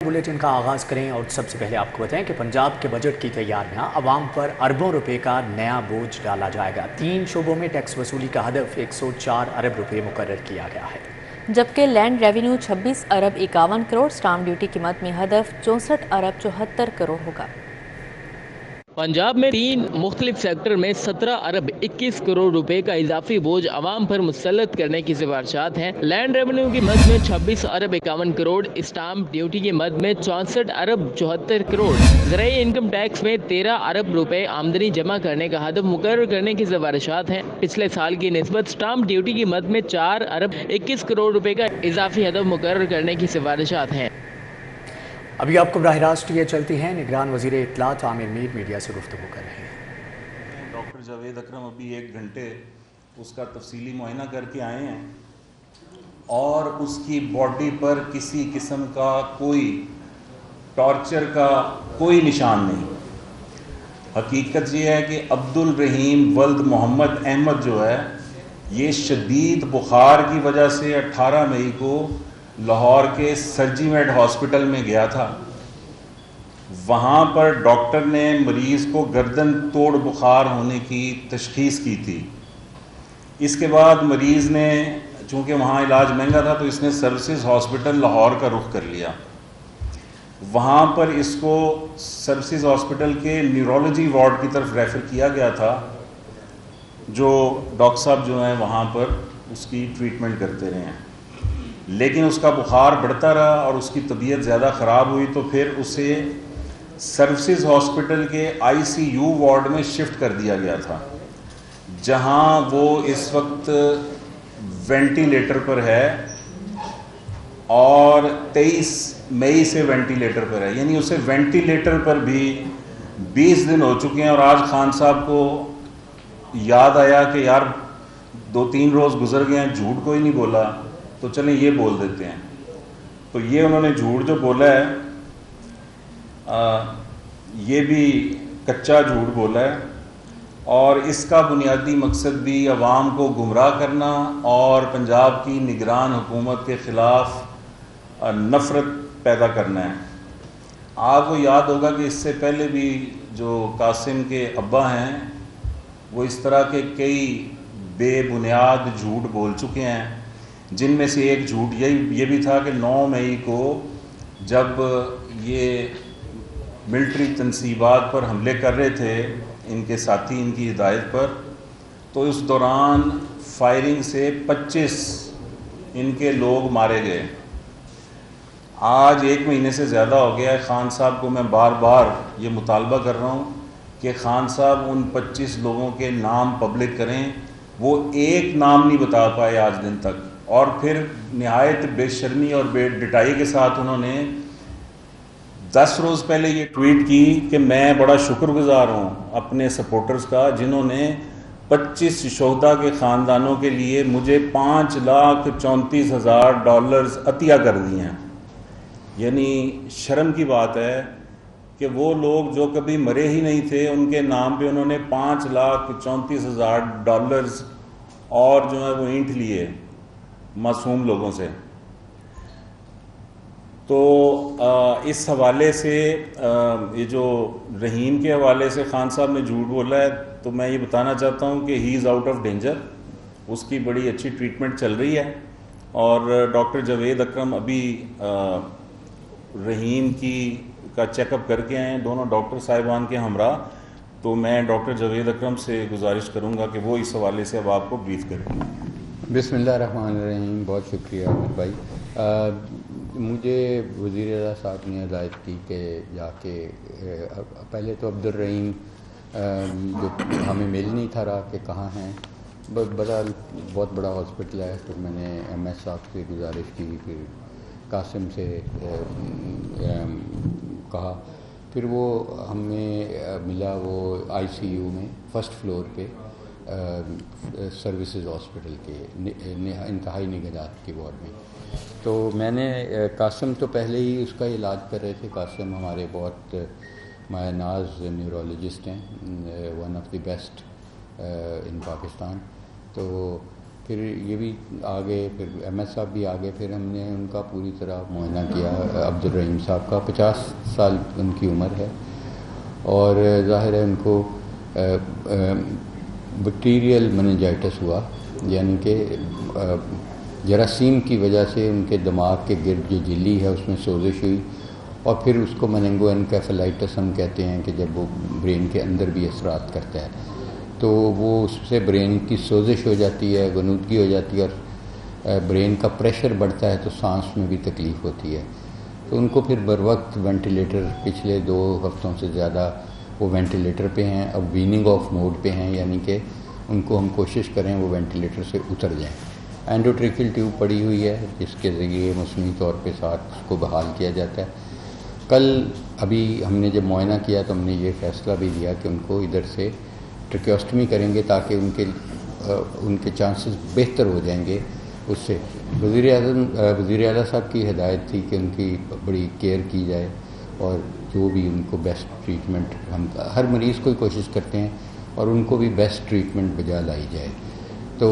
Bulletin का आगाज़ करें और सबसे पहले आपको बताएं कि पंजाब के बजट की तैयारियां अवाम पर अरबों रुपए का नया बोझ डाला जाएगा। 3 शोबों में टैक्स वसूली का हदफ 104 अरब रुपए मुकर्रर किया गया है, जबकि लैंड रेवेन्यू 26 अरब 51 करोड़, स्टाम्प ड्यूटी की मद में हदफ 64 अरब 74 करोड़ होगा। पंजाब में 3 मुख्तलिफ सेक्टर में 17 अरब 21 करोड़ रुपए का इजाफी बोझ अवाम पर मुसल्लत करने की सिफारिशात हैं। लैंड रेवेन्यू की मद में 26 अरब 51 करोड़, स्टाम्प ड्यूटी की मद में 64 अरब 74 करोड़, ज़राई इनकम टैक्स में 13 अरब रुपए आमदनी जमा करने का हदफ मुकर्रर करने की सिफारिशात हैं। पिछले साल की निस्बत स्टाम्प ड्यूटी की मद में 4 अरब 21 करोड़ रुपए का इजाफी हदफ मुकर्रर करने की सिफारिशात हैं। अभी आपको बराह रास्त ये चलती हैं। निगरान वज़ीर इत्तलात आमिर मीर मीडिया से गुफ्तगू कर रहे हैं। डॉक्टर जावेद अकरम अभी 1 घंटे उसका तफसीली मुआयना करके आए हैं और उसकी बॉडी पर किसी किस्म का कोई टॉर्चर का कोई निशान नहीं। हकीकत ये है कि अब्दुल रहीम वल्द मोहम्मद अहमद जो है, ये शदीद बुखार की वजह से 18 मई को लाहौर के सर्जीमेड हॉस्पिटल में गया था। वहाँ पर डॉक्टर ने मरीज़ को गर्दन तोड़ बुखार होने की तशख़ीस की थी। इसके बाद मरीज़ ने, चूँकि वहाँ इलाज महंगा था, तो इसने सर्विसेज हॉस्पिटल लाहौर का रुख कर लिया। वहाँ पर इसको सर्विसेज हॉस्पिटल के न्यूरोलॉजी वार्ड की तरफ रेफ़र किया गया था, जो डॉक्टर साहब जो हैं वहाँ पर उसकी ट्रीटमेंट करते रहे हैं। लेकिन उसका बुखार बढ़ता रहा और उसकी तबीयत ज़्यादा ख़राब हुई, तो फिर उसे सर्विसेज हॉस्पिटल के ICU वार्ड में शिफ्ट कर दिया गया था, जहां वो इस वक्त वेंटिलेटर पर है और 23 मई से वेंटिलेटर पर है। यानी उसे वेंटिलेटर पर भी 20 दिन हो चुके हैं। और आज खान साहब को याद आया कि यार 2-3 रोज़ गुजर गए हैं, झूठ कोई नहीं बोला, तो चलें ये बोल देते हैं। तो ये उन्होंने झूठ जो बोला है, ये भी कच्चा झूठ बोला है, और इसका बुनियादी मकसद भी अवाम को गुमराह करना और पंजाब की निगरान हुकूमत के ख़िलाफ़ नफ़रत पैदा करना है। आपको याद होगा कि इससे पहले भी जो कासिम के अब्बा हैं, वो इस तरह के कई बेबुनियाद झूठ बोल चुके हैं, जिनमें से एक झूठ ये भी था कि 9 मई को जब ये मिलिट्री तनसीबात पर हमले कर रहे थे, इनके साथी इनकी हिदायत पर, तो उस दौरान फायरिंग से 25 इनके लोग मारे गए। आज 1 महीने से ज़्यादा हो गया है। खान साहब को मैं बार बार ये मुतालबा कर रहा हूँ कि खान साहब उन 25 लोगों के नाम पब्लिक करें। वो एक नाम नहीं बता पाए आज दिन तक, और फिर निहायत बेशर्मी और बेडिटाई के साथ उन्होंने 10 रोज़ पहले ये ट्वीट की कि मैं बड़ा शुक्रगुजार हूँ अपने सपोर्टर्स का, जिन्होंने 25 शोहदा के ख़ानदानों के लिए मुझे $5,34,000 अतिया कर दिए हैं। यानी शर्म की बात है कि वो लोग जो कभी मरे ही नहीं थे, उनके नाम पे उन्होंने $5,34,000 और जो है वो ईंट लिए मासूम लोगों से। तो इस हवाले से ये जो रहीम के हवाले से खान साहब ने झूठ बोला है, तो मैं ये बताना चाहता हूँ कि he is out of danger. उसकी बड़ी अच्छी ट्रीटमेंट चल रही है, और डॉक्टर जावेद अकरम अभी रहीम का चेकअप करके आए हैं, दोनों डॉक्टर साहिबान के हमरा। तो मैं डॉक्टर जावेद अकरम से गुजारिश करूँगा कि वो इस हवाले से अब आपको ब्रीफ करें। बिस्मिल्लाहिर्रहमानिर्रहीम। बहुत शुक्रिया अहमद भाई। मुझे वज़ीर आला साहब ने हिदायत की कि जाके पहले तो अब्दुल रहीम जो हमें मिल नहीं था रहा कि कहाँ हैं, बहुत बड़ा हॉस्पिटल है। फिर मैंने MS साहब से गुजारिश की, फिर कासिम से कहा, फिर वो हमें मिला वो ICU में फर्स्ट फ्लोर पे सर्विसेज हॉस्पिटल के इंतहाई निगरान के वार्ड में। तो मैंने कासिम तो पहले ही उसका इलाज कर रहे थे। कासिम हमारे बहुत मायनाज न्यूरोलॉजिस्ट हैं, one of the best in Pakistan. तो پھر یہ بھی آ گئے، پھر ایم ایس صاحب بھی آ گئے، پھر ہم نے ان کا پوری طرح معائنہ کیا۔ عبدالرحیم صاحب کا 50 سال ان کی عمر ہے، اور ظاہر ہے ان کو بیکٹیریل مننجائٹس ہوا، یعنی کہ جراثیم کی وجہ سے ان کے دماغ کے گرد جو جھلی ہے اس میں سوزش ہوئی، اور پھر اس کو مننگو انکیفلائٹس ہم کہتے ہیں کہ جب وہ برین کے اندر بھی اثرات کرتا ہے، تو وہ اس سے برین کی سوزش ہو جاتی ہے، غنودگی ہو جاتی ہے، اور برین کا پریشر بڑھتا ہے تو سانس میں بھی تکلیف ہوتی ہے۔ تو ان کو پھر بر وقت وینٹیلیٹر، پچھلے 2 ہفتوں سے زیادہ وہ وینٹیلیٹر پہ ہیں، اب ویننگ آف موڈ پہ ہیں، یعنی کہ ان کو ہم کوشش کریں وہ وینٹیلیٹر سے اتر جائیں۔ اینڈوٹریکل ٹیوب پڑی ہوئی ہے جس کے ذریعے مصنوعی طور پہ ساتھ اس کو بحال کیا جاتا ہے۔ کل ابھی ہم نے جب معائنہ کیا تو ہم نے یہ فیصلہ بھی لیا کہ ان کو ادھر سے ٹریکیوسٹمی کریں گے تاکہ ان کے چانسز بہتر ہو جائیں گے اس سے۔ وزیر اعلیٰ صاحب کی ہدایت تھی کہ ان کی بڑی کیئر کی جائے، اور جو بھی ان کو بیسٹ ٹریٹمنٹ، ہم ہر مریض کو ہی کوشش کرتے ہیں، اور ان کو بھی بیسٹ ٹریٹمنٹ بجا لائی جائے۔ تو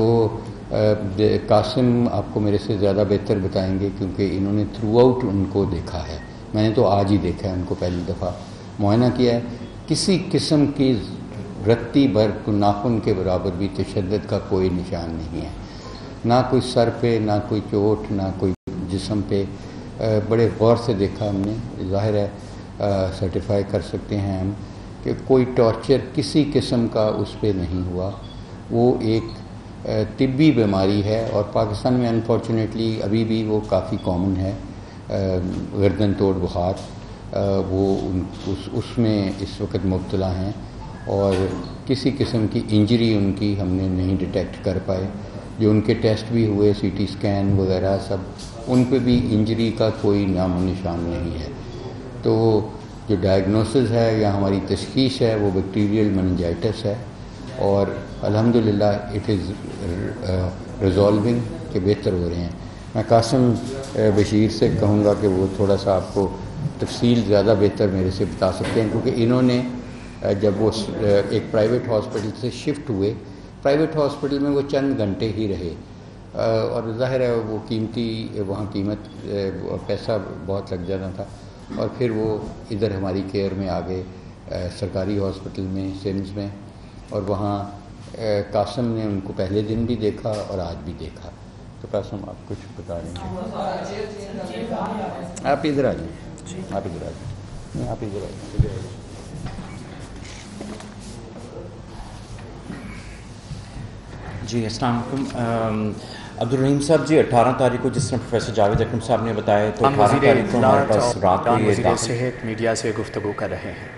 قاسم آپ کو میرے سے زیادہ بہتر بتائیں گے کیونکہ انہوں نے تھرو آؤٹ ان کو دیکھا ہے، میں نے تو آج ہی دیکھا ہے ان کو، پہلی دفعہ معائنہ کیا ہے۔ کسی قسم کی رتی بھر ناخن کے برابر بھی تشدد کا کوئی نشان نہیں ہے، نہ کوئی سر پہ، نہ کوئی چوٹ، نہ کوئی جسم پہ۔ بڑے غور سے دیکھا ہم نے، ظاہر ہے سرٹیفائی کر سکتے ہیں ہم کہ کوئی ٹارچر کسی قسم کا اس پہ نہیں ہوا۔ وہ ایک طبی بیماری ہے، اور پاکستان میں انفارچونیٹلی ابھی بھی وہ کافی کامن ہے، گردن توڑ بخار، وہ اس میں اس وقت مبتلا ہیں، اور کسی قسم کی انجری ان کی ہم نے نہیں ڈیٹیکٹ کر پائے۔ جو ان کے ٹیسٹ بھی ہوئے، سی ٹی اسکین وغیرہ سب، ان پہ بھی انجری کا کوئی نام و نشان نہیں ہے۔ تو جو ڈائگنوسس ہے یا ہماری تشخیص ہے وہ بیکٹیریل مننجائٹس ہے، اور الحمدللہ اٹ از ریزالونگ، کہ بہتر ہو رہے ہیں۔ میں قاسم بشیر سے کہوں گا کہ وہ تھوڑا سا آپ کو تفصیل زیادہ بہتر میرے سے بتا سکتے ہیں، کیونکہ انہوں نے جب وہ ایک پرائیویٹ ہاسپٹل سے شفٹ ہوئے، پرائیویٹ ہاسپٹل میں وہ چند گھنٹے ہی رہے، اور ظاہر ہے وہ قیمتی، وہاں قیمت پیسہ بہت لگ جانا تھا، اور پھر وہ ادھر ہماری کیئر میں آ گئے، سرکاری ہاسپٹل میں، سمز میں، اور وہاں قاسم نے ان کو پہلے دن بھی دیکھا اور آج بھی دیکھا۔ تو قاسم آپ کچھ بتا دیں گے؟ آپ ادھر آ جائیں، آپ ادھر آ جائیں، آپ ادھر آ جائیں۔ جی السلام علیکم۔ عبدالرحیم صاحب جی، 18 تاریخ کو جس طرح پروفیسر جاوید اکرم صاحب نے بتایا تو 18 تاریخ کو ہمارے پاس رات کو یہ وزیر صحت میڈیا سے گفتگو کر رہے ہیں۔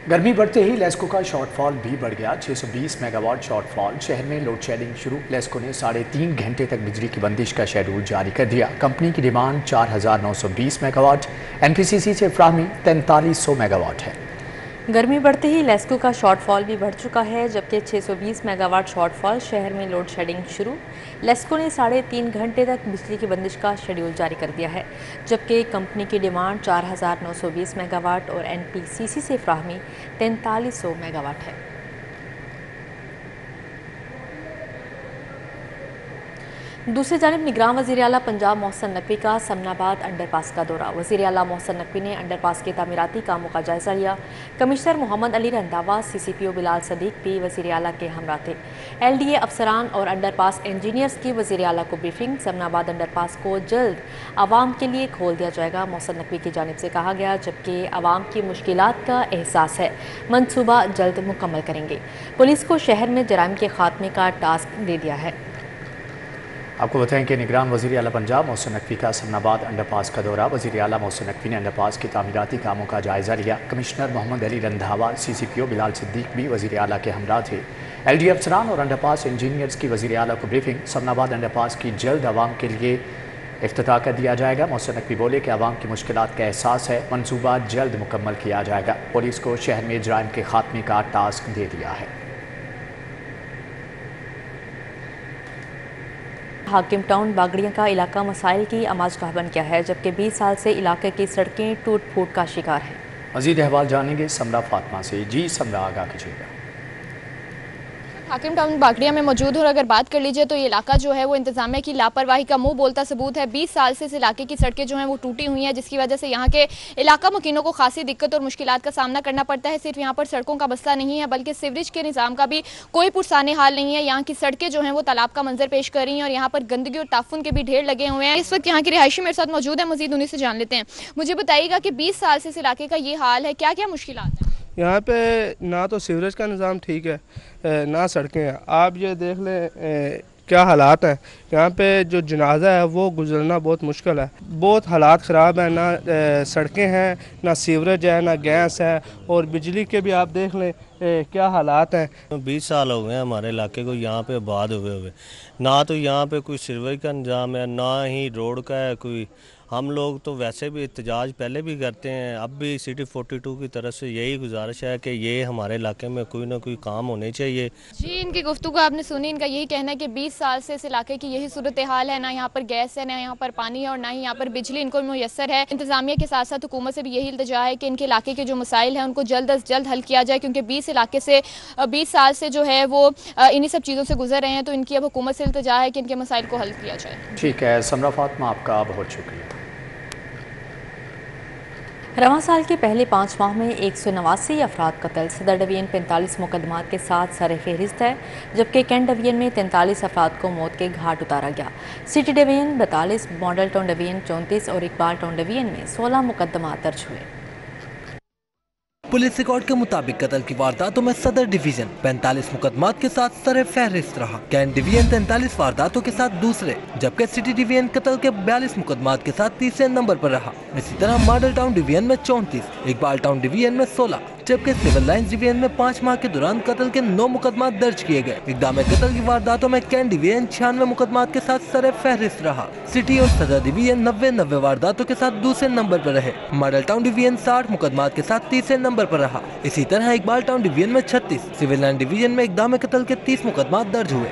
گرمی بڑھتے ہی لیسکو کا شارٹ فال بھی بڑھ گیا، 620 میگا واٹ شارٹ فال۔ شہر میں لوڈ شیڈنگ شروع، لیسکو نے 3.5 گھنٹے تک بجلی کی بندش کا شیڈول جاری کر دیا۔ کمپنی کی demand 4920 megawatt, N P C C سے فراہمی 4300 میگا واٹ ہے۔ گرمی بڑھتے ہی لیسکو کا شارٹ فال بھی بڑھ چکا ہے، جبکہ 620 میگا واٹ شارٹ فال۔ شہر میں لوڈ شیڈنگ شروع، لیسکو نے 3.5 گھنٹے تک بجلی کی بندش کا شیڈول جاری کر دیا ہے، جبکہ کمپنی کی ڈیمانڈ 4920 میگا واٹ اور این پی سی سی سے فراہمی 4300 میگا واٹ ہے۔ دوسری جانب نگراں وزیر اعلیٰ پنجاب محسن نقوی کا سمن آباد انڈر پاس کا دورہ۔ وزیر اعلیٰ محسن نقوی نے انڈر پاس کے تعمیراتی کاموں کا جائزہ لیا۔ کمشنر محمد علی رنداوا، سی سی پی او بلال صدیق بھی وزیر اعلیٰ کے ہمراہ تھے۔ ایل ڈی اے افسران اور انڈر پاس انجینئرز کی وزیر اعلیٰ کو بریفنگ۔ سمن آباد انڈر پاس کو جلد عوام کے لیے کھول دیا جائے گا، محسن نقوی کی جانب سے کہا گیا، جبکہ عوام کی مشکلات کا احساس ہے، منصوبہ جلد مکمل کریں گے۔ پولیس کو شہر میں جرائم کے خاتمے کا ٹاسک دے دیا ہے۔ آپ کو بتائیں کہ نگران وزیر اعلیٰ پنجاب محسن نقوی کا سمن آباد انڈر پاس کا دورہ۔ وزیر اعلیٰ محسن نقوی نے انڈر پاس کے تعمیراتی کاموں کا جائزہ لیا۔ کمشنر محمد علی رندھاوا، سی سی پی او بلال صدیق بھی وزیر اعلیٰ کے ہمراہ تھے۔ ایل ڈی افسران اور انڈر پاس انجینئرز کی وزیر اعلیٰ کو بریفنگ۔ سمن آباد انڈر پاس کی جلد عوام کے لیے افتتاح کر دیا جائے گا۔ محسن نقوی بولے کہ عوام کی مشکلات کا احساس ہے، منصوبہ جلد مکمل کیا جائے گا۔ پولیس کو شہر میں جرائم کے خاتمے کا ٹاسک دے دیا ہے۔ حاکم ٹاؤن باگڑیاں کا علاقہ مسائل کی آماج گاہ بن گیا ہے، جبکہ 20 سال سے علاقے کی سڑکیں ٹوٹ پھوٹ کا شکار ہیں۔ مزید احوال جانیں گے سمرا فاطمہ سے۔ جی سمرا، آگاہ کیجیے گا۔ हाकिम टाउन बागड़िया में मौजूद और अगर बात कर लीजिए तो ये इलाका जो है वो इंतजामिया की लापरवाही का मुंह बोलता सबूत है। 20 साल से इस इलाके की सड़कें जो हैं वो टूटी हुई हैं, जिसकी वजह से यहाँ के इलाका मुकीनों को खासी दिक्कत और मुश्किलात का सामना करना पड़ता है। सिर्फ यहाँ पर सड़कों का मसला नहीं है बल्कि सीवरेज के निज़ाम का भी कोई पुरसाने हाल नहीं है। यहाँ की सड़कें जो हैं वो तालाब का मंजर पेश कर रही हैं और यहाँ पर गंदगी और ताफुन के भी ढेर लगे हुए हैं। इस वक्त यहाँ के रिहायशी मेरे साथ मौजूद है, मजीद उन्हीं से जान लेते हैं। मुझे बताइएगा कि 20 साल से इस इलाके का ये हाल है, क्या क्या मुश्किलात है? यहाँ पे ना तो सीवरेज का निज़ाम ठीक है, ना सड़कें हैं। आप ये देख लें क्या हालात हैं। यहाँ पे जो जनाजा है वो गुजरना बहुत मुश्किल है, बहुत हालात ख़राब हैं। ना सड़कें हैं, ना सीवरेज है, ना गैस है, और बिजली के भी आप देख लें क्या हालात हैं। 20 साल हो गए हमारे इलाके को यहाँ पे आबाद हुए ना तो यहाँ पे कोई सीवरेज का निज़ाम है, ना ही रोड का है कोई। हम लोग तो वैसे भी एहतजाज पहले भी करते हैं, अब भी सिटी 42 की तरफ से यही गुजारिश है कि ये हमारे इलाके में कोई ना कोई काम होने चाहिए। जी, इनकी गुफ्तगू आपने सुनी, इनका यही कहना है कि 20 साल से इस इलाके की यही सूरत हाल है। ना यहाँ पर गैस है, ना यहाँ पर पानी है, और ना ही यहाँ पर बिजली इनको मुयसर है। इंतजामिया के साथ साथ हुकूमत से भी यही इल्तिजा है कि इनके इलाके के जो मसाइल हैं उनको जल्द अज जल्द हल किया जाए, क्योंकि 20 साल से जो है वो इन्हीं सब चीज़ों से गुजर रहे हैं। तो इनकी अब हुकूमत से इल्तिजा है कि इनके मसाइल को हल किया जाए। ठीक है समरा फातिमा, आपका बहुत शुक्रिया। रवां साल के पहले 5 माह में 189 अफराद कत्ल। सदर डिवीजन 45 मुकदमात के साथ सर फहरिस्त है, जबकि कैंट डिवीजन में 43 अफराद को मौत के घाट उतारा गया। City division 42, model town division 34 और इकबाल टाउन डिवीजन में 16 मुकदमात दर्ज हुए। पुलिस रिकॉर्ड के मुताबिक कत्ल की वारदातों में सदर डिवीजन 45 मुकदमात के साथ सर फहरिस्त रहा। कैंट डिवीजन 43 वारदातों के साथ दूसरे, जबकि सिटी डिवीजन कत्ल के 42 मुकदमात के साथ तीसरे नंबर पर रहा। इसी तरह मॉडल टाउन डिवीजन में 34, इकबाल टाउन डिवीजन में 16, जबकि सिविल लाइंस डिवीजन में 5 माह के दौरान कत्ल के 9 मुकदमात दर्ज किए गए। इक़दाम कत्ल की वारदातों में कैंट डिवीजन 96 मुकदमात के साथ सर फहरिस्त रहा। सिटी और सदर डिवीजन 90 वारदातों के साथ दूसरे नंबर पर रहे। मॉडल टाउन डिवीजन 60 मुकदमात के साथ तीसरे नंबर पर रहा। इसी तरह इकबाल टाउन डिवीजन में 36, सिविल लाइन डिवीजन में इक़दाम कत्ल के 30 मुकदमात दर्ज हुए।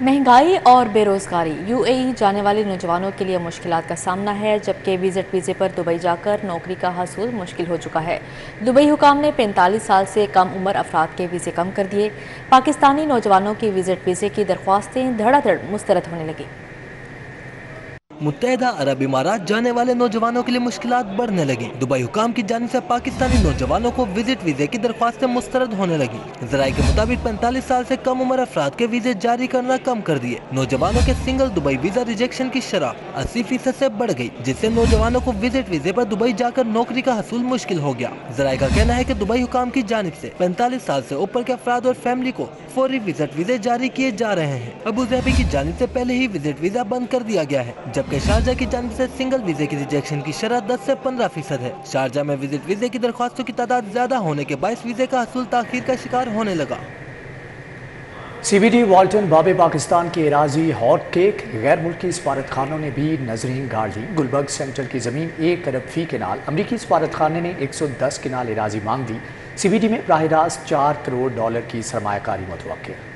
महंगाई और बेरोजगारी, यूएई जाने वाले नौजवानों के लिए मुश्किलात का सामना है, जबकि विजिट वीज़े पर दुबई जाकर नौकरी का हासिल मुश्किल हो चुका है। दुबई हुकाम ने 45 साल से कम उम्र अफराद के वीज़े कम कर दिए। पाकिस्तानी नौजवानों की विजिट वीज़े की दरख्वास्तें धड़ाधड़ मुस्तरद होने लगी। मुत्तहिदा अरब इमारात जाने वाले नौजवानों के लिए मुश्किलात बढ़ने लगी। दुबई हुकाम की जानिब से पाकिस्तानी नौजवानों को विजिट वीजे की दरख्वास्तें मुस्तरद होने लगी। ज़राए के मुताबिक 45 साल से कम उम्र अफराद के वीजे जारी करना कम कर दिए। नौजवानों के सिंगल दुबई वीजा रिजेक्शन की शरह 80% से बढ़ गई, जिससे नौजवानों को विजिट वीजे पर दुबई जाकर नौकरी का हसूल मुश्किल हो गया। ज़राए का कहना है कि दुबई हुकाम की जानिब से 45 साल से ऊपर के अफराद और फैमिली को फौरी विजिट वीजे जारी किए जा रहे हैं। अबू धाबी की जानिब से पहले ही विजिट वीजा बंद कर दिया गया है, जबकि शारजा की जानिब से सिंगल वीजे की रिजेक्शन की शरह 10 से 15% है। शारजा में विजिट वीजे की दरख्वास्तों की तादाद ज्यादा होने के बायस वीजे का हसूल ताखीर का शिकार होने लगा। CBD वाल्टन बाबे पाकिस्तान की एराजी हॉट केक, गैर मुल्की सफारत खानों ने भी नजरीन गाड़ ली। गुलबर्ग सेंटर की जमीन 1 अरब फी केनाल, अमरीकी सफारत खाने ने 110 केनाल एराजी मांग दी। CBD में बराह रास्त $4 करोड़ की सरमायाकारी मुतवक्किल।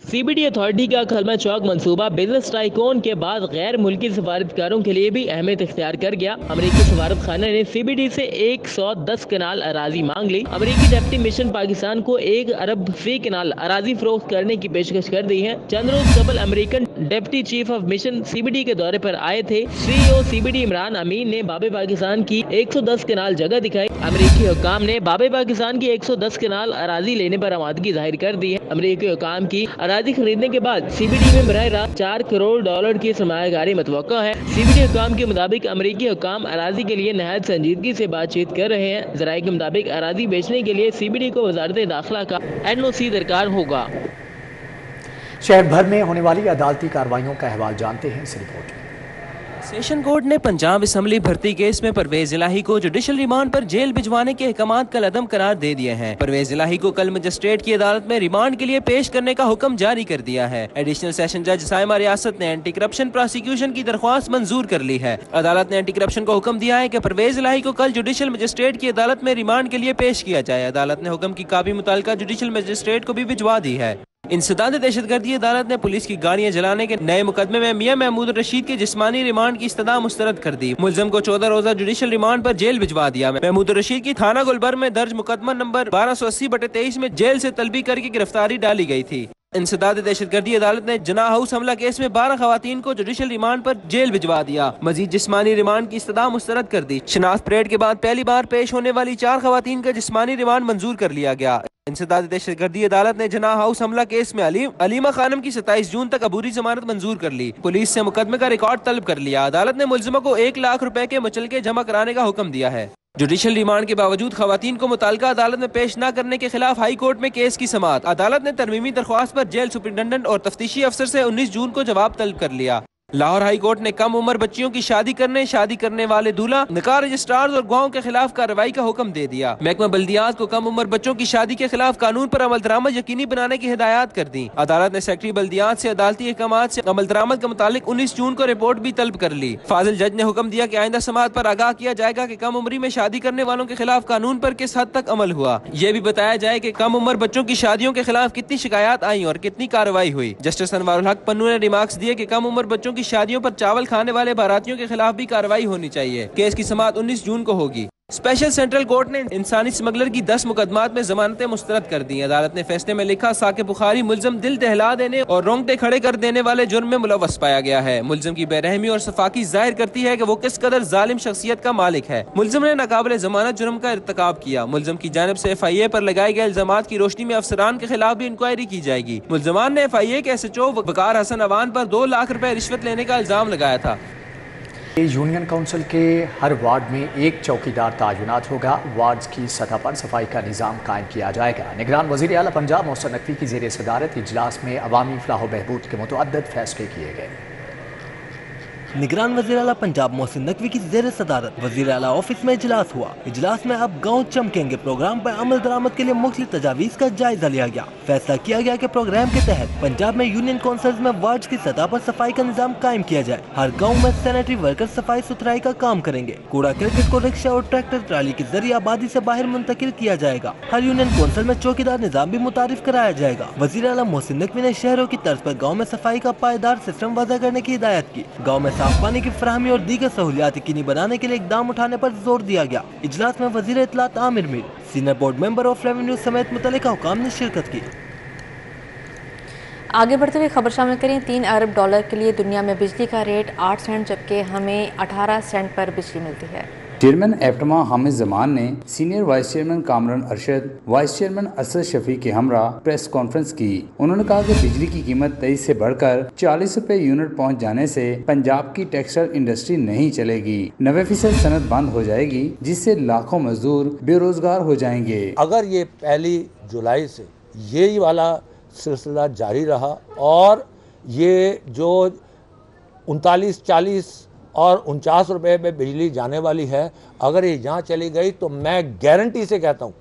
CBD अथॉरिटी का खलमा चौक मंसूबा बिजनेस टाइकोन के बाद गैर मुल्की सफारतकारों के लिए भी अहमियत इख्तियार कर गया। अमरीकी सफारत खाना ने CBD से 110 कनाल अराजी मांग ली। अमरीकी डिप्टी मिशन पाकिस्तान को 1 अरब फी कनाल अराजी फरोख्त करने की पेशकश कर दी है। चंद रोज कबल American deputy chief of mission CBD के दौरे पर आए थे। CEO CBD इमरान अमीन ने बाबे पाकिस्तान की 110 कनाल जगह दिखाई। अमरीकी हुकाम ने बाबे पाकिस्तान की 110 कनाल अराजी लेने पर आमादगी जाहिर कर दी है। अमरीकी हुकाम की अराजी खरीदने के बाद CBD में बराह रास्त $4 करोड़ की सरमायाकारी मुतवक्का है। CBD हुकाम के मुताबिक अमरीकी हुकाम अराजी के लिए नहायत संजीदगी से बातचीत कर रहे हैं। ज़राए के मुताबिक अराजी बेचने के लिए CBD को वजारत दाखिला का NOC दरकार होगा। शहर भर में होने वाली अदालती कार्रवाइयों का अहवाल जानते हैं इस रिपोर्ट में। सेशन कोर्ट ने पंजाब असम्बली भर्ती केस में परवेज इलाही को जुडिशल रिमांड पर जेल भिजवाने के अहकामात कल अदम करार दे दिए हैं। परवेज इलाही को कल मजिस्ट्रेट की अदालत में रिमांड के लिए पेश करने का हुक्म जारी कर दिया है। एडिशनल सेशन जज साइमा रियासत ने एंटी करप्शन प्रोसिक्यूशन की दरख्वास्त मंजूर कर ली है। अदालत ने एंटी करप्शन को हुक्म दिया है कि परवेज इलाही को कल जुडिशल मजिस्ट्रेट की अदालत में रिमांड के लिए पेश किया जाए। अदालत ने हुक्म की कापी मुताल्लिका जुडिशल मजिस्ट्रेट को भी भिजवा दी है। इंसदाद दहशतगर्दी अदालत ने पुलिस की गाड़ियां जलाने के नए मुकदमे में मियां महमूद रशीद के जिस्मानी रिमांड की इस्तदा मुस्तरद कर दी। मुलजम को 14 रोजा जुडिशल रिमांड पर जेल भिजवा दिया। महमूद रशीद की थाना गुलबर में दर्ज मुकदमा नंबर 1280/23 में जेल से तलबी करके गिरफ्तारी डाली गई थी। इंसदाद दहशतगर्दी अदालत ने जना हाउस हमला केस में 12 खवातीन को जुडिशल रिमांड पर जेल भिजवा दिया। मजीद जिस्मानी रिमांड की इस्तदा मुस्तरद कर दी। शनाख्त परेड के बाद पहली बार पेश होने वाली 4 खवातीन का जिस्मानी रिमांड मंजूर कर लिया गया। इंसदाद दहशतगर्दी अदालत ने जना हाउस हमला केस में अलीमा खानम की 27 जून तक अबूरी जमानत मंजूर कर ली। पुलिस से मुकदमे का रिकॉर्ड तलब कर लिया। अदालत ने मुलजिमा को 1 लाख रुपए के मुचलके जमा कराने का हुक्म दिया है। जुडिशल रिमांड के बावजूद खवातीन को मुताल्लिका अदालत में पेश न करने के खिलाफ हाई कोर्ट में केस की समाअत। अदालत ने तरमीमी दरख्वास्त पर जेल सुपरिटेंडेंट और तफ्तीशी अफसर से 19 जून को जवाब तलब कर लिया। लाहौर हाई कोर्ट ने कम उम्र बच्चियों की शादी करने वाले दूल्हा, निकाह रजिस्ट्रार्स और गवाहों के खिलाफ कार्रवाई का हुक्म दे दिया। महकमा बल्दियात को कम उम्र बच्चों की शादी के खिलाफ कानून पर अमल दरामद यकीनी बनाने की हिदायत कर दी। अदालत ने सेक्रेटरी बल्दियात से अदालती अहकामात से अमल दरामद के मुतालिक 19 जून को रिपोर्ट भी तलब कर ली। फाजिल जज ने हुक्म दिया कि आइंदा समाअत पर आगाह किया जाएगा कि कम उम्री में शादी करने वालों के खिलाफ कानून पर किस हद तक अमल हुआ। ये भी बताया जाए कि कम उम्र बच्चों की शादियों के खिलाफ कितनी शिकायत आई और कितनी कार्रवाई हुई। जस्टिस अनवारुल हक पन्नू ने रिमार्क्स दिए कि कम उम्र बच्चों की शादियों पर चावल खाने वाले बारातियों के खिलाफ भी कार्रवाई होनी चाहिए। केस की समाअत 19 जून को होगी। स्पेशल सेंट्रल कोर्ट ने इंसानी स्मगलर की 10 मुकदमात में जमानतें मुस्तरद कर दी। अदालत ने फैसले में लिखा, साकिब बुखारी मुलजम दिल दहला देने और रोंगटे खड़े कर देने वाले जुर्म में मुलव्वस पाया गया है। मुलजम की बेरहमी और सफाकी जाहिर करती है कि वो किस कदर जालिम शख्सियत का मालिक है। मुलजम ने नाकाबिले जमानत जुर्म का इर्तिकाब किया। मुलजम की जानिब से FIA पर लगाए गए इल्जामात की रोशनी में अफसरान के खिलाफ भी इंक्वायरी की जाएगी। मुलजमान ने FIA के SHO वकार हसन अवान पर 2 लाख रुपए रिश्वत लेने का इल्जाम लगाया था। यूनियन काउंसिल के हर वार्ड में एक चौकीदार तैनात होगा। वार्ड्स की सतह पर सफाई का निज़ाम कायम किया जाएगा। निगरान वज़ीर आला पंजाब मोहसिन नकवी की ज़ेर सदारत इजलास में अवामी फलाह बहबूद के मुतअद्दिद फैसले किए गए। निगरान वज़ीर आला पंजाब मोहसिन नकवी की ज़ेर सदारत वज़ीर आला ऑफिस में इजलास हुआ। इजलास में अब गाँव चमकेंगे प्रोग्राम पर अमल दरामद के लिए मुख्तलिफ तजावीज़ का जायजा लिया गया। फैसला किया गया कि प्रोग्राम के तहत पंजाब में यूनियन काउंसिल में वार्ड की सतह पर सफाई का निजाम कायम किया जाए। हर गाँव में सैनिटरी वर्कर सफाई सुथराई का काम करेंगे। कूड़ा करकट को रिक्शा और ट्रैक्टर ट्राली के जरिए आबादी से बाहर मुंतकिल किया जाएगा। हर यूनियन काउंसिल में चौकीदार निजाम भी मुतारिफ कराया जाएगा। वज़ीर आला मोहसिन नकवी ने शहरों की तर्ज पर गाँव में सफाई का पायदार सिस्टम वज़ा करने की हिदायत की। गाँव में साफ पानी की फराहमी और दीगर सहूलियात यकीनी बनाने के लिए इकदाम उठाने पर जोर दिया गया। इजलास में वज़ीर इत्तलात Amir Mir, senior board member of revenue समेत मुतल्लिका हुकाम ने शिरकत की। आगे बढ़ते हुए खबर शामिल करें। 3 अरब डॉलर के लिए दुनिया में बिजली का रेट 8 सेंट जबकि हमें 18 सेंट पर बिजली मिलती है। चेयरमैन एप्टमा हामिद जमान ने senior vice chairman Kamran Arshad, vice chairman Asad Shafi के हमरा प्रेस कॉन्फ्रेंस की। उन्होंने कहा कि बिजली की कीमत 23 से बढ़कर 40 रुपए यूनिट पहुंच जाने से पंजाब की टेक्सटाइल इंडस्ट्री नहीं चलेगी। 90% सनत बंद हो जाएगी, जिससे लाखों मजदूर बेरोजगार हो जाएंगे। अगर ये 1 जुलाई से यही वाला सिलसिला जारी रहा और ये जो 39, 40 और 49 रुपए में बिजली जाने वाली है, अगर ये यहाँ चली गई तो मैं गारंटी से कहता हूँ,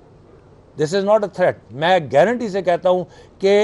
this is not a threat, मैं गारंटी से कहता हूँ कि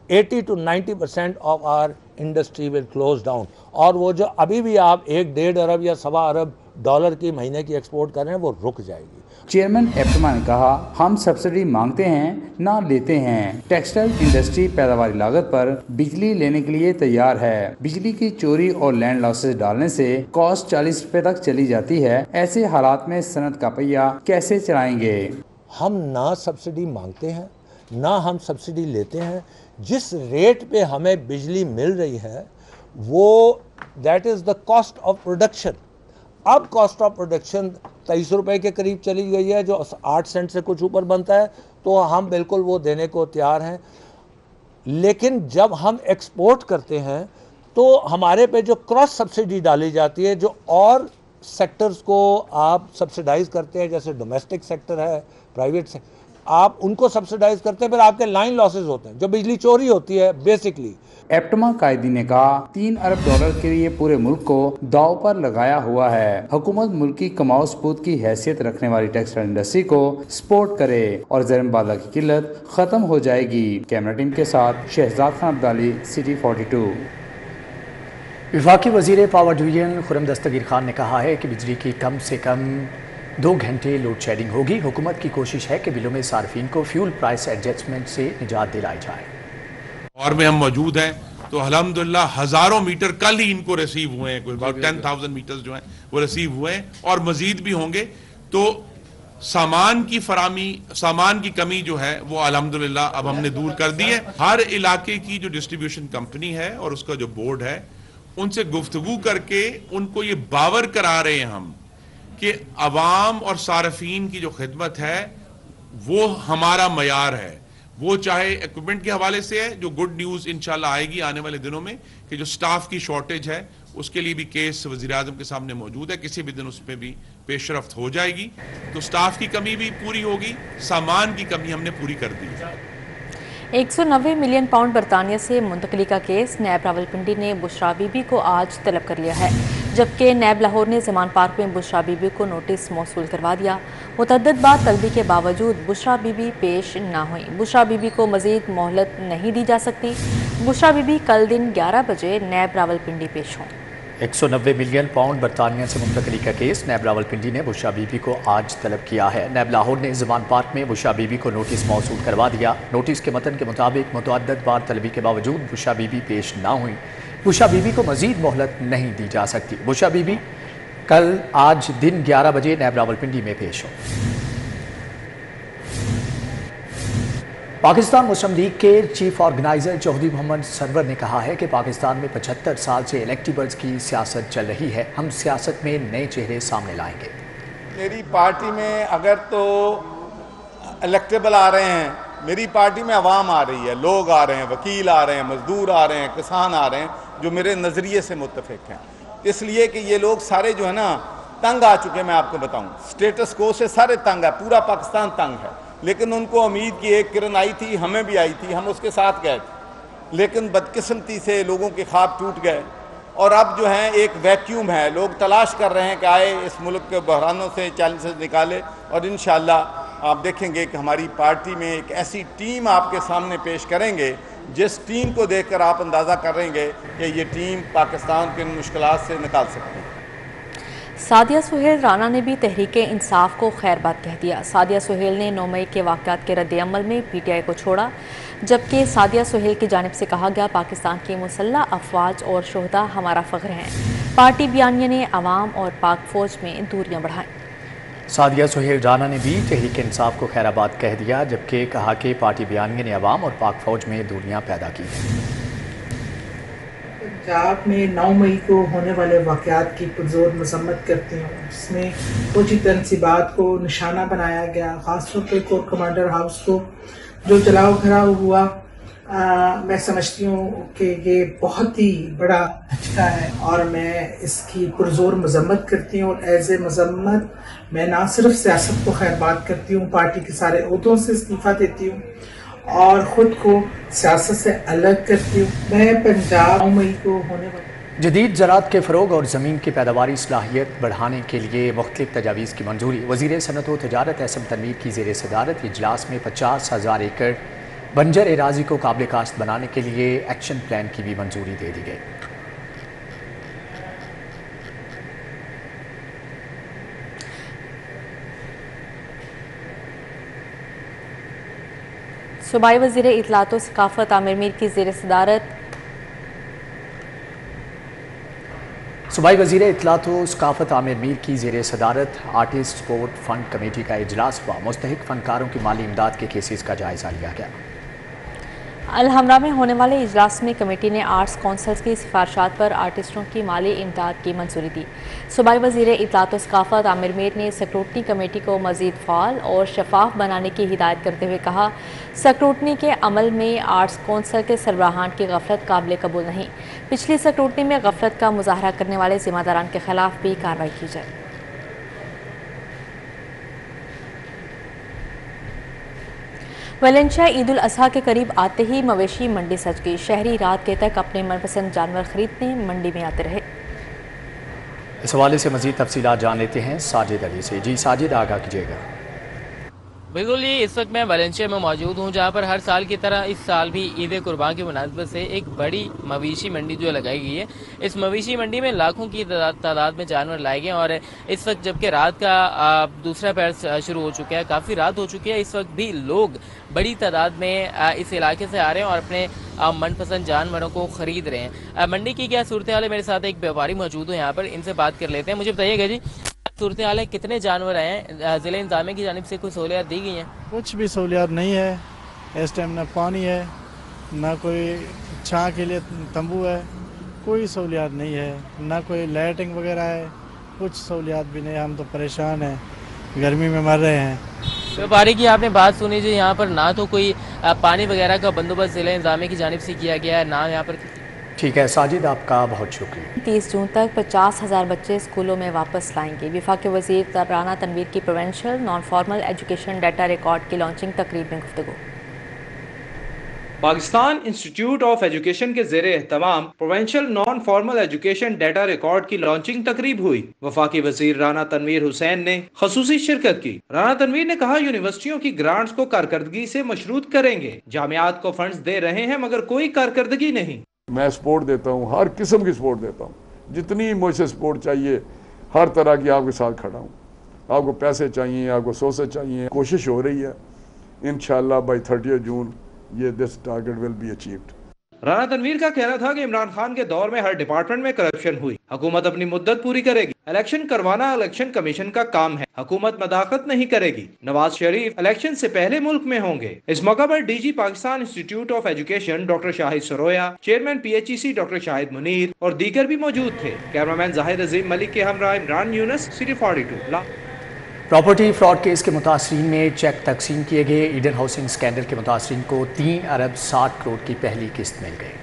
80 to 90% of our industry will close down. और वो जो अभी भी आप 1-1.5 अरब या 1.25 अरब डॉलर की महीने की एक्सपोर्ट कर रहे हैं, वो रुक जाएगी। चेयरमैन एप्टमा ने कहा, हम सब्सिडी मांगते हैं ना लेते हैं। टेक्सटाइल इंडस्ट्री पैदावारी लागत पर बिजली लेने के लिए तैयार है। बिजली की चोरी और लैंड लॉसेस डालने से कॉस्ट 40 रुपए तक चली जाती है। ऐसे हालात में सनत का पहिया कैसे चलाएंगे? हम ना सब्सिडी मांगते हैं ना हम सब्सिडी लेते हैं। जिस रेट पे हमें बिजली मिल रही है वो that is the cost of production. अब कॉस्ट ऑफ प्रोडक्शन 23 रुपए के करीब चली गई है, जो 8 सेंट से कुछ ऊपर बनता है, तो हम बिल्कुल वो देने को तैयार हैं। लेकिन जब हम एक्सपोर्ट करते हैं तो हमारे पे जो क्रॉस सब्सिडी डाली जाती है, जो और सेक्टर्स को आप सब्सिडाइज करते हैं, जैसे डोमेस्टिक सेक्टर है, प्राइवेट सेक्टर, आप उनको सब्सिडाइज करते हैं, फिर आपके लाइन लॉसेस होते हैं, जो बिजली चोरी होती है बेसिकली। एप्टमा कायदी ने कहा, 3 अरब डॉलर के लिए पूरे मुल्क को दाव पर लगाया हुआ है। हुकूमत मुल्क की कमाओ सपूत की हैसियत रखने वाली टेक्सटाइल इंडस्ट्री को सपोर्ट करे और ज़रमबादा की किल्लत खत्म हो जाएगी। कैमरा टीम के साथ शहजाद खान अब्दाली, सिटी 42। वफाकी वज़ीर पावर डिवीजन खुर्रम दस्तगीर खान ने कहा है कि बिजली की कम से कम 2 घंटे लोड शेडिंग होगी। हुकूमत की कोशिश है कि बिलों में सार्फिन को फ्यूल प्राइस एडजस्टमेंट से निजात दिलाई जाए। और में हम मौजूद हैं, तो अल्हम्दुलिल्लाह हज़ारों मीटर कल ही इनको रिसीव हुए हैं, कोई 10,000 मीटर्स जो हैं वो रिसीव हुए हैं और मजीद भी होंगे। तो सामान की फरामी, सामान की कमी जो है वो अल्हम्दुलिल्लाह अब हमने दूर कर दी है। हर इलाके की जो डिस्ट्रीब्यूशन कंपनी है और उसका जो बोर्ड है, उनसे गुफ्तगू करके उनको ये बावर करा रहे हैं हम कि अवाम और सारफीन की जो खिदमत है वो हमारा मयार है। वो चाहे इक्विपमेंट के हवाले से है, जो गुड न्यूज़ इंशाल्लाह आएगी आने वाले दिनों में कि जो स्टाफ की शॉर्टेज है उसके लिए भी केस वज़ीर आज़म के सामने मौजूद है, किसी भी दिन उस पर भी पेशरफ्त हो जाएगी। तो स्टाफ की कमी भी पूरी होगी, सामान की कमी हमने पूरी कर दी है। 190 मिलियन पाउंड बरतानिया से मुंतकली का केस नैब रावलपिंडी ने बुशरा बीबी को आज तलब कर लिया है, जबकि नैब लाहौर ने ज़मान पार्क में बुशरा बीबी को नोटिस मौसूल करवा दिया। मुतअद्दिद बार तलबी के बावजूद बुशरा बीबी पेश ना हुई। बुशरा बीबी को मज़ीद मोहलत नहीं दी जा सकती। बुशरा बीबी कल दिन 11 बजे नैब रावलपिंडी पेश हों। 190 मिलियन पाउंड बरतानिया से मुंतकली का केस नैब रावलपिंडी ने बुशरा बीबी को आज तलब किया है। नैब लाहौर ने ज़मान पार्क में बुशरा बीबी को नोटिस मौसूल करवा दिया। नोटिस के मतन के मुताबिक मुतअद्दिद बार तलबी के बावजूद बुशरा बीबी पेश ना हुई। बुशरा बीबी को मज़ीद मोहलत नहीं दी जा सकती। बुशरा बीबी कल आज दिन 11 बजे नैब रावलपिंडी में पेश हो। पाकिस्तान मुस्लिम लीग के चीफ ऑर्गेनाइजर चौधरी मोहम्मद सरवर ने कहा है कि पाकिस्तान में 75 साल से इलेक्टेबल्स की सियासत चल रही है। हम सियासत में नए चेहरे सामने लाएंगे। मेरी पार्टी में अगर तो इलेक्टेबल आ रहे हैं, मेरी पार्टी में अवाम आ रही है, लोग आ रहे हैं, वकील आ रहे हैं, मजदूर आ रहे हैं, किसान आ रहे हैं, जो मेरे नज़रिए से मुत्तफिक हैं। इसलिए कि ये लोग सारे जो है ना तंग आ चुके हैं। मैं आपको बताऊं, स्टेटस को से सारे तंग है, पूरा पाकिस्तान तंग है। लेकिन उनको उम्मीद की एक किरण आई थी, हमें भी आई थी, हम उसके साथ गए थे, लेकिन बदकिस्मती से लोगों के ख्वाब टूट गए और अब जो है एक वैक्यूम है। लोग तलाश कर रहे हैं कि आए इस मुल्क के बहरानों से, चैलेंज से निकाले, और इंशाअल्लाह आप देखेंगे कि हमारी पार्टी में एक ऐसी टीम आपके सामने पेश करेंगे जिस टीम को देखकर आप अंदाज़ा करेंगे कि ये टीम पाकिस्तान के मुश्किलात से निकाल सकती है। सादिया सुहेल राना ने भी तहरीक इंसाफ को खैर बात कह दिया। सादिया सुहेल ने 9 मई के वाक़यात के रद्द-ए-अमल में PTI को छोड़ा, जबकि सादिया सुहेल की जानिब से कहा गया पाकिस्तान की मुसल्लह अफवाज और शोहदा हमारा फ़ख्र हैं। पार्टी बयानिया ने अवाम और पाक फ़ौज में दूरियां बढ़ाईं। सादिया सुहेल राना ने भी तहरीक इंसाफ को खैराबाद कह दिया, जबकि कहा कि पार्टी बयानिया ने अवाम और पाक फ़ौज में दूरियां पैदा की हैं। पंजाब में 9 मई को होने वाले वाक़यात की पुरज़ोर मज़म्मत करती हूँ, जिसमें फौजी तनसीबात को निशाना बनाया गया, ख़ासतौर पर कोर कमांडर हाउस को जो जलाओ घराव हुआ। मैं समझती हूँ कि ये बहुत ही बड़ा झटका है और मैं इसकी पुरज़ोर मज़म्मत करती हूँ। और एज़ ए मज़म्मत मैं ना सिर्फ सियासत को खैरबाद करती हूँ, पार्टी के सारे ओहदों से इस्तीफ़ा देती हूँ और ख़ुद को सियासत से अलग करती हूँ। मैं पंजाब 9 मई को होने वाले जदीद ज़राअत के फ़रोग़ और ज़मीन की पैदावारी सलाहियत बढ़ाने के लिए मुख्तलिफ तजावीज़ की मंजूरी। वज़ीर सनअत व तजारत एहसन तनवीर की ज़ेर सदारत इजलास में 50,000 एकड़ बंजर एराज़ी को काबिल काश्त बनाने के लिए एक्शन प्लान की भी मंजूरी दे दी गई। सूबाई वज़ीर इत्तलात व सकाफ़त आमिर मीर की ज़ेर सदारत सूबाई वज़ीर इत्तलात व सकाफ़त आमिर मीर की ज़ेर सदारत आर्टिस्ट स्पोर्ट फ़ंड कमेटी का इजलास हुआ। मुस्तहिक फ़नकारों की माली इमदाद के केसेस का जायज़ा लिया गया। अलहमरा में होने वाले इजलास में कमेटी ने आर्ट्स कौंसल्स की सिफारिशात पर आर्टिस्टों की माली इमदाद की मंजूरी दी। सूबाई वज़ीर इत्तलात व सकाफ़त आमिर मीर ने स्क्रूटनी कमेटी को मज़ीद फ़ाल और शफाफ बनाने की हिदायत करते हुए कहा, स्क्रूटनी के अमल में आर्ट्स कौंसल के सरबराहान की गफलत काबिल कबूल नहीं। पिछली स्क्रूटनी में गफलत का मुजाहरा करने वाले ज़िम्मेदारान के खिलाफ भी कार्रवाई की जाए। वेलेंशिया ईद उल अज़हा के करीब आते ही मवेशी मंडी सज गई। शहरी रात के तक अपने मनपसंद जानवर खरीदने मंडी में आते रहे। इस हवाले से मज़ीद तफसीलात जान लेते हैं साजिद अली से। जी साजिद, आगाह कीजिएगा। बिल्कुल ही इस वक्त मैं वालेंसिया में मौजूद हूँ, जहाँ पर हर साल की तरह इस साल भी ईद कुर्बान की मुनासबत से एक बड़ी मवेशी मंडी जो लगाई गई है। इस मवेशी मंडी में लाखों की तादाद में जानवर लाए गए और इस वक्त जबकि रात का दूसरा पहर शुरू हो चुका है, काफ़ी रात हो चुकी है, इस वक्त भी लोग बड़ी तादाद में इस इलाके से आ रहे हैं और अपने मनपसंद जानवरों को ख़रीद रहे हैं। मंडी की क्या सूरत हाल है, मेरे साथ एक व्यापारी मौजूद है यहाँ पर, इनसे बात कर लेते हैं। मुझे बताइएगा जी, सूरत हाल है, कितने जानवर आए हैं, ज़िले इंतज़ामिया की जानिब से कोई सहूलियत दी गई हैं? कुछ भी सहूलियत नहीं है इस टाइम, ना पानी है ना कोई छाँ के लिए तंबू है, कोई सहूलियत नहीं है, ना कोई लाइटिंग वगैरह है, कुछ सहूलियत भी नहीं। हम तो परेशान हैं, गर्मी में मर रहे हैं। व्यापारी की आपने बात सुनी जो यहाँ पर ना तो कोई पानी वगैरह का बंदोबस्त ज़िले इंतज़ामिया की जानिब से किया गया है, ना यहाँ पर। ठीक है साजिद, आपका बहुत शुक्रिया। 30 जून तक 50,000 बच्चे स्कूलों में वापस लाएंगे। वफाकी वज़ीर राना तनवीर की provincial non formal education data record की लॉन्चिंग तकरीब में गुफ्तगू। पाकिस्तान इंस्टीट्यूट ऑफ एजुकेशन के ज़ेरे एहतमाम provincial non formal education data record की लॉन्चिंग तकरीब हुई। वफाकी वज़ीर राना तनवीर हुसैन ने खसूसी शिरकत की। राना तनवीर ने कहा, यूनिवर्सिटियों की ग्रांट्स को कारकर्दगी से मशरूत करेंगे। जामियात को फंड्स दे रहे हैं मगर कोई कारकर्दगी नहीं। मैं सपोर्ट देता हूँ, हर किस्म की सपोर्ट देता हूँ, जितनी मुझे सपोर्ट चाहिए हर तरह की आपके साथ खड़ा हूँ। आपको पैसे चाहिए, आपको सोर्सेज चाहिए, कोशिश हो रही है। इंशाल्लाह बाय 30 जून ये this target will be achieved. Rana Tanveer का कहना था कि इमरान खान के दौर में हर डिपार्टमेंट में करप्शन हुई, हुकूमत अपनी मुद्दत पूरी करेगी। इलेक्शन करवाना इलेक्शन कमीशन का काम है, हुकूमत मदाखत नहीं करेगी। नवाज शरीफ इलेक्शन से पहले मुल्क में होंगे। इस मौका पर DG Pakistan institute of education doctor Shahid Saroya, chairman PHEC doctor Shahid Munir और दीगर भी मौजूद थे। कैमरामैन जाहिद अजीम मलिक के हमरा Imran Yunus, city 42। Property fraud case के मुतासरीन में चेक तकसीम किए गए। ईडन हाउसिंग स्कैंडल के मुतासरीन को 3 अरब 60 करोड़ की पहली किस्त मिल गई।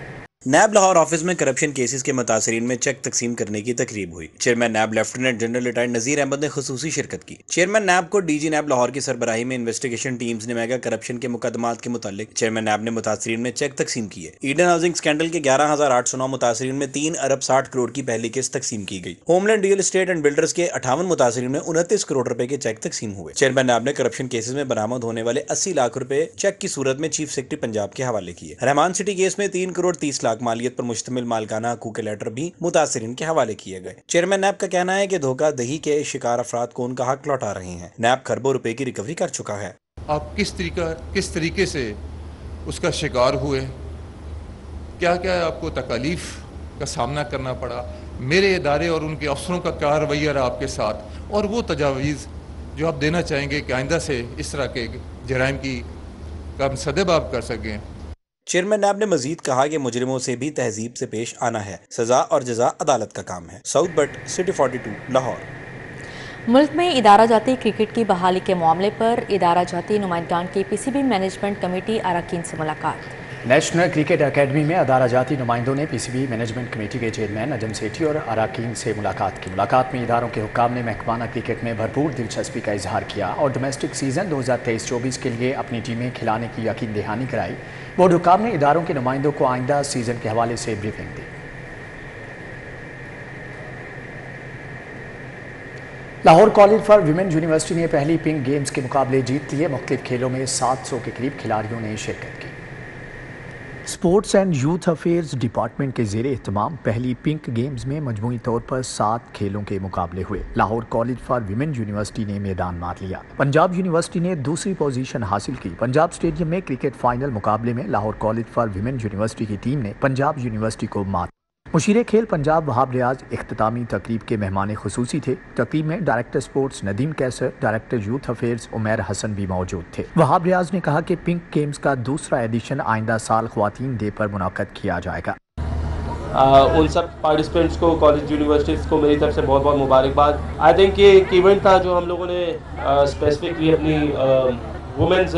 नैब लाहौर ऑफिस में करप्शन केसेस के मुतासरीन में चेक तकसीम करने की तकरीब हुई। चेयरमैन नैब लेफ्टिनेंट जनरल रिटायर्ड नज़ीर अहमद ने खुसूसी शिरकत की। चेयरमैन नैब को DG नैब लाहौर की सरबराही में इन्वेस्टिगेशन टीम्स ने मेगा करप्शन के मुकदमात के मुतालिक चेयरमैन नैब ने मुतासरीन में चेक तकसीम किए। ईडन हाउसिंग स्कैंडल के 11,809 मुतासरीन में 3 अरब 60 करोड़ की पहली किस्त तकसीम की गई। Homeland real estate and builders के 58 मुतासरीन में 29 करोड़ रुपए के चेक तकसीम हुए। चेयरमैन नैब ने करप्शन केसेस में बरामद होने वाले 80 लाख रुपए चेक की सूरत में चीफ सेक्रेटरी पंजाब के हवाले किए। रहमान सिटी केस में 3 करोड़ 30 लाख मालियत पर मुश्तमिल मालकाना हकूक के लेटर भी मुतासरीन के हवाले किए गए। चेयरमैन नैब का कहना है कि धोखाधड़ी के शिकार अफराद को उनका हक लौटा रहे हैं। नैब खरबों रुपए की रिकवरी कर चुका है। आप किस तरीके से उसका शिकार हुए, क्या क्या आपको तकलीफ का सामना करना पड़ा, मेरे इदारे और उनके अफसरों का क्या रवैया रहा आपके साथ, और वो तजावीज़ जो आप देना चाहेंगे कि आइंदा से इस तरह के जराइम की का हम सदेबाब कर सकें। चेयरमैन नैब ने मजीद कहा कि मुजरिमों से भी तहजीब से पेश आना है। सजा और जजा अदालत का काम है। South but, city 42, Lahore. मुल्क में इदारा जाती क्रिकेट की बहाली के मामले पर इदारा जाती नुमाइंदगान की PCB मैनेजमेंट कमेटी अरकान से मुलाकात। नेशनल क्रिकेट अकेडमी में अदारा जाती नुमाइंदों ने PCB मैनेजमेंट कमेटी के चेयरमैन नजम सेठी और अरकान से मुलाकात की। मुलाकात में इदारों के हुक्काम ने महकमाना क्रिकेट में भरपूर दिलचस्पी का इजहार किया और डोमेस्टिक सीजन 2023-24 के लिए अपनी टीमें खिलाने की यकीन दहानी कराई। बोर्ड हुक्काम ने इदारों के नुमाइंदों को आइंदा सीजन के हवाले से briefing the. Lahore college for women university ने पहली पिंक गेम्स के मुकाबले जीत लिए। मुख्तलिफ खेलों में 700 के करीब खिलाड़ियों ने शिरकत की। Sports and youth affairs department के ज़ेरे एहतमाम पहली पिंक गेम्स में मजमूई तौर पर 7 खेलों के मुकाबले हुए। Lahore college for women university ने मैदान मार लिया। पंजाब यूनिवर्सिटी ने दूसरी पोजीशन हासिल की। पंजाब स्टेडियम में क्रिकेट फाइनल मुकाबले में Lahore college for women university की टीम ने पंजाब यूनिवर्सिटी को मात। मुशीर खेल पंजाब वहाब रियाज इख्तितामी तकरीब के मेहमान खुसूसी थे। तकरीब में director sports Nadeem Kaiser, director youth affairs Umair Hasan भी मौजूद थे। वहाब रियाज ने कहा कि पिंक गेम्स का दूसरा एडिशन आइंदा साल ख्वातीन डे पर मुनाक़द किया जाएगा। उन सब पार्टिसिपेंट्स को, कॉलेज यूनिवर्सिटीज़ को मेरी तरफ से बहुत बहुत मुबारकबाद। आई थिंक ये एक इवेंट था जो हम लोगों ने स्पेसिफिकली अपनी वुमेन्स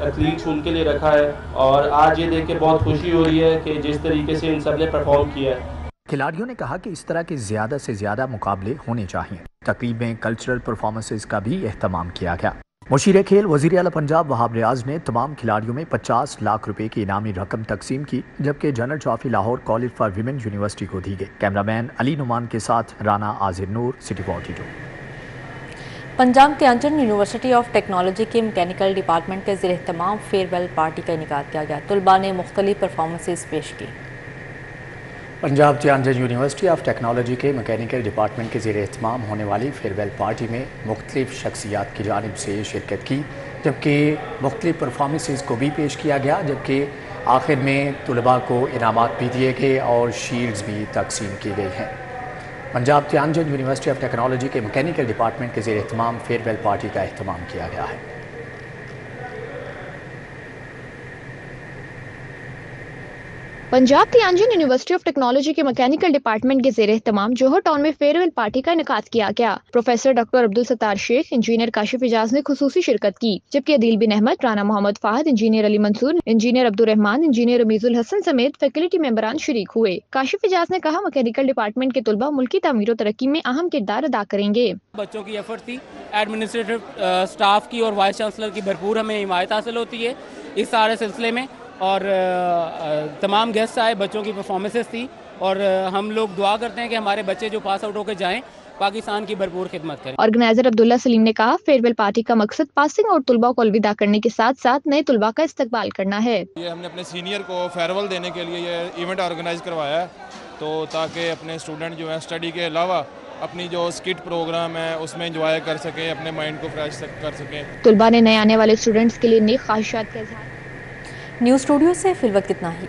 एथलीट्स उनके लिए रखा है, और आज ये देख के बहुत खुशी हो रही है कि जिस तरीके से इन सब ने परफॉर्म किया है। खिलाड़ियों ने कहा कि इस तरह के ज़्यादा से ज़्यादा मुकाबले होने चाहिए। तकरीब में कल्चरल परफॉर्मेंसेस का भी एहतमाम किया गया। मुशीर खेल वज़ीर आला पंजाब वहाब रियाज ने तमाम खिलाड़ियों में 50 लाख रुपए की इनामी रकम तकसीम की, जबकि general trophy Lahore college for women university को दी गई। कैमरामैन अली नुमान के साथ राना आजिर नूर, सिटी 42। पंजाब के अंजन यूनिवर्सिटी ऑफ टेक्नोलॉजी के मैकेनिकल डिपार्टमेंट के ज़ेर एहतमाम फेयरवेल पार्टी का इनेकाद किया गया। तलबा ने मुख्तलिफ परफॉर्मेंसेस पेश की। Punjab Tianjin university of technology के मैकेनिकल डिपार्टमेंट के ज़ेर एहतमाम होने वाली फेयरवेल पार्टी में मुख्तलिफ शख्सियात की जानिब से शिरकत की, जबकि मुख्तलिफ परफॉर्मेंसेस को भी पेश किया गया, जबकि आखिर में तलबा को इनामात भी दिए गए और शील्ड्स भी तकसीम की गई हैं। Punjab Tianjin university of technology के मैकेनिकल डिपार्टमेंट के ज़ेर एहतमाम फेयरवेल पार्टी का एहतमाम किया गया है। Punjab Tianjin university of technology के मैकेनिकल डिपार्टमेंट के ज़ेर एहतमाम जोहर टाउन में फेयरवेल पार्टी का इनेकाद किया गया। Professor doctor Abdul Sattar Sheikh, engineer Kashif Ijaz ने खुसूसी शिरकत की, जबकि Adeel bin Ahmad, Rana Mohammad Fahad, engineer Ali Mansoor, engineer Abdul Rehman, engineer Amizul Hasan समेत फैकल्टी मेंबरान शरीक हुए। काशिफ इजाज ने कहा, मैकेनिकल डिपार्टमेंट के तलबा मुल्क की तामीर और तरक्की में अहम किरदार अदा करेंगे। बच्चों की एफर्ट थी, एडमिनिस्ट्रेटिव स्टाफ की और वाइस चांसलर की भरपूर हमें हिमायत हासिल होती है इस सारे सिलसिले में, और तमाम गेस्ट आए, बच्चों की परफॉर्मेंसेस थी, और हम लोग दुआ करते हैं कि हमारे बच्चे जो पास आउट होकर जाएं पाकिस्तान की भरपूर खिदमत करें। ऑर्गेनाइजर अब्दुल्ला सलीम ने कहा, फेयरवेल पार्टी का मकसद पासिंग और तलबा को अलविदा करने के साथ साथ नए तलबा का इस्तकबाल करना है। ये हमने अपने सीनियर को फेयरवेल देने के लिए ये इवेंट ऑर्गेनाइज करवाया है, तो ताकि अपने स्टूडेंट जो है स्टडी के अलावा अपनी जो स्किट प्रोग्राम है उसमें एंजॉय कर सकें, अपने माइंड को फ्रेश कर सकें। तलबा ने नए आने वाले स्टूडेंट्स के लिए नेक ख्वाहिशात का इज़हार। न्यूज़ स्टूडियो से फिलवक्त इतना ही।